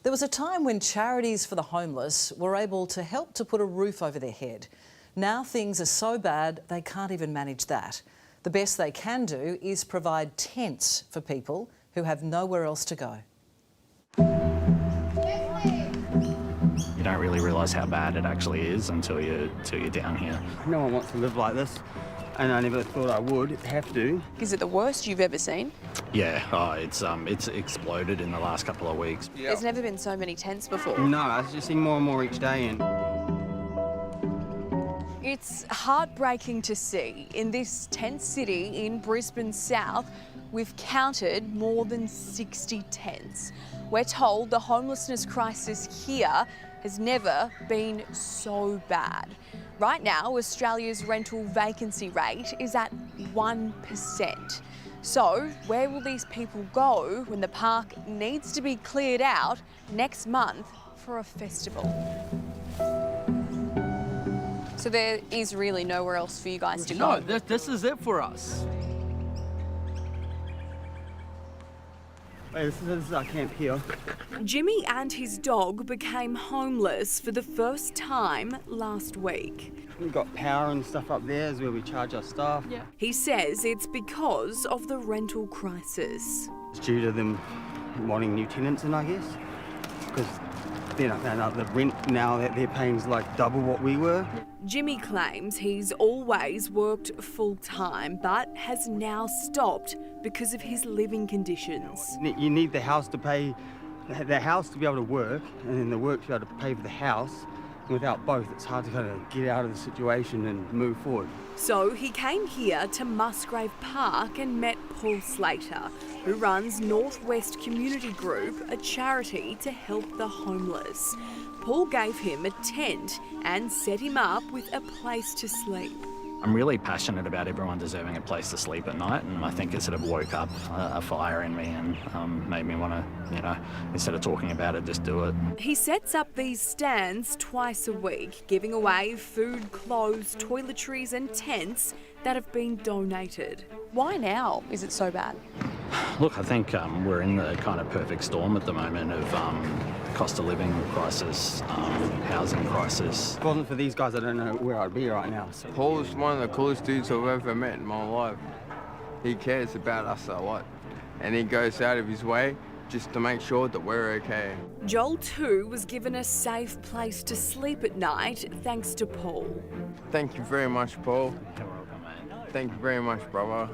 There was a time when charities for the homeless were able to help to put a roof over their head. Now things are so bad they can't even manage that. The best they can do is provide tents for people who have nowhere else to go. You don't really realise how bad it actually is until you're down here. No one wants to live like this, and I never thought I would have to. Is it the worst you've ever seen? Yeah, it's exploded in the last couple of weeks. Yep. There's never been so many tents before. No, I just see more and more each day. And it's heartbreaking to see. In this tent city in Brisbane South, we've counted more than 60 tents. We're told the homelessness crisis here has never been so bad. Right now, Australia's rental vacancy rate is at 1%. So, where will these people go when the park needs to be cleared out next month for a festival? So there is really nowhere else for you guys to go? No, this is it for us. Wait, this is our camp here. Jimmy and his dog became homeless for the first time last week. We've got power and stuff up there is where we charge our staff. Yeah. He says it's because of the rental crisis. It's due to them wanting new tenants in, I guess, because the rent now that they're paying is like double what we were. Jimmy claims he's always worked full-time but has now stopped because of his living conditions. You need the house to pay, the house to be able to work, and then the work to be able to pay for the house. And without both, it's hard to kind of get out of the situation and move forward. So he came here to Musgrave Park and met Paul Slater, who runs Northwest Community Group, a charity to help the homeless. Paul gave him a tent and set him up with a place to sleep. I'm really passionate about everyone deserving a place to sleep at night, and I think it sort of woke up a fire in me and made me want to, instead of talking about it, just do it. He sets up these stands twice a week, giving away food, clothes, toiletries and tents that have been donated. Why now is it so bad? Look, I think we're in the kind of perfect storm at the moment of cost of living crisis, housing crisis. If it wasn't for these guys, I don't know where I'd be right now. So. Paul's one of the coolest dudes I've ever met in my life. He cares about us a lot, and he goes out of his way just to make sure that we're okay. Joel too was given a safe place to sleep at night thanks to Paul. Thank you very much, Paul. You're welcome, mate. Thank you very much, brother.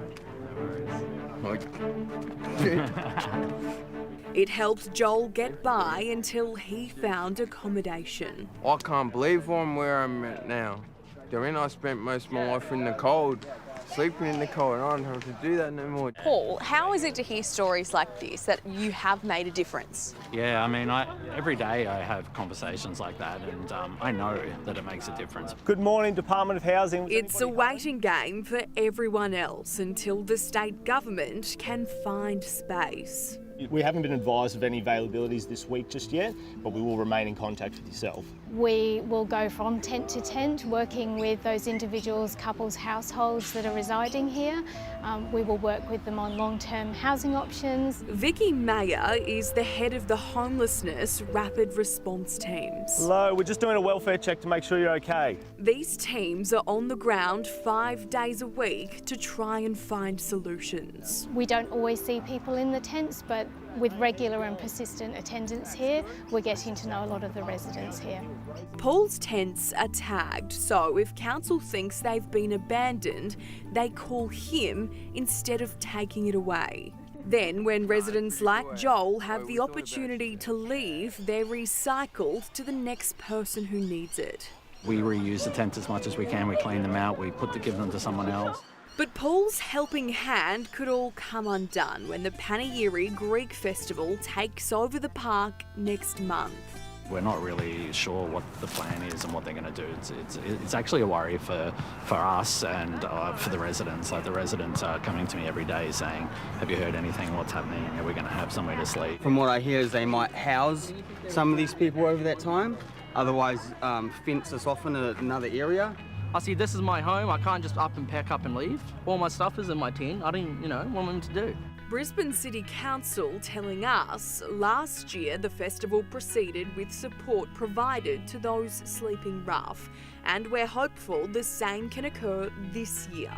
It helped Joel get by until he found accommodation. I can't believe I'm where I'm at now. I spent most of my life in the cold, sleeping in the cold, and I don't have to do that no more. Paul, how is it to hear stories like this, that you have made a difference? Yeah, I mean, every day I have conversations like that, and I know that it makmakes a difference. Good morning, Department of Housing. It's a waiting game for everyone else until the state government can find space. We haven't been advised of any availabilities this week just yet, but we will remain in contact with yourself. We will go from tent to tent, working with those individuals, couples, households that are residing here. We will work with them on long-term housing options. Vicky Mayer is the head of the homelessness rapid response teams. Hello, we're just doing a welfare check to make sure you're okay. These teams are on the ground 5 days a week to try and find solutions. We don't always see people in the tents, but with regular and persistent attendance here, we're getting to know a lot of the residents here. Paul's tents are tagged, so if council thinks they've been abandoned, they call him instead of taking it away. Then, when residents like Joel have the opportunity to leave, they're recycled to the next person who needs it. We reuse the tents as much as we can, we clean them out, we give them to someone else. But Paul's helping hand could all come undone when the Panegyri Greek Festival takes over the park next month. We're not really sure what the plan is and what they're going to do. It's actually a worry for us and for the residents. Like, the residents are coming to me every day saying, have you heard anything? What's happening? Are we going to have somewhere to sleep? From what I hear is they might house some of these people over that time, otherwise fence us off in another area. I see this is my home. I can't just up and pack up and leave. All my stuff is in my tent. I didn't, what am I meant to do? Brisbane City Council telling us last year the festival proceeded with support provided to those sleeping rough, and we're hopeful the same can occur this year.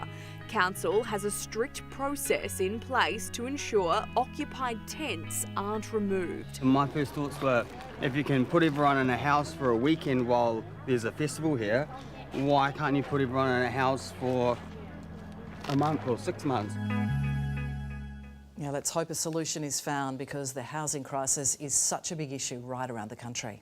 Council has a strict process in place to ensure occupied tents aren't removed. My first thoughts were, if you can put everyone in a house for a weekend while there's a festival here, why can't you put everyone in a house for a month or 6 months? Let's hope a solution is found, because the housing crisis is such a big issue right around the country.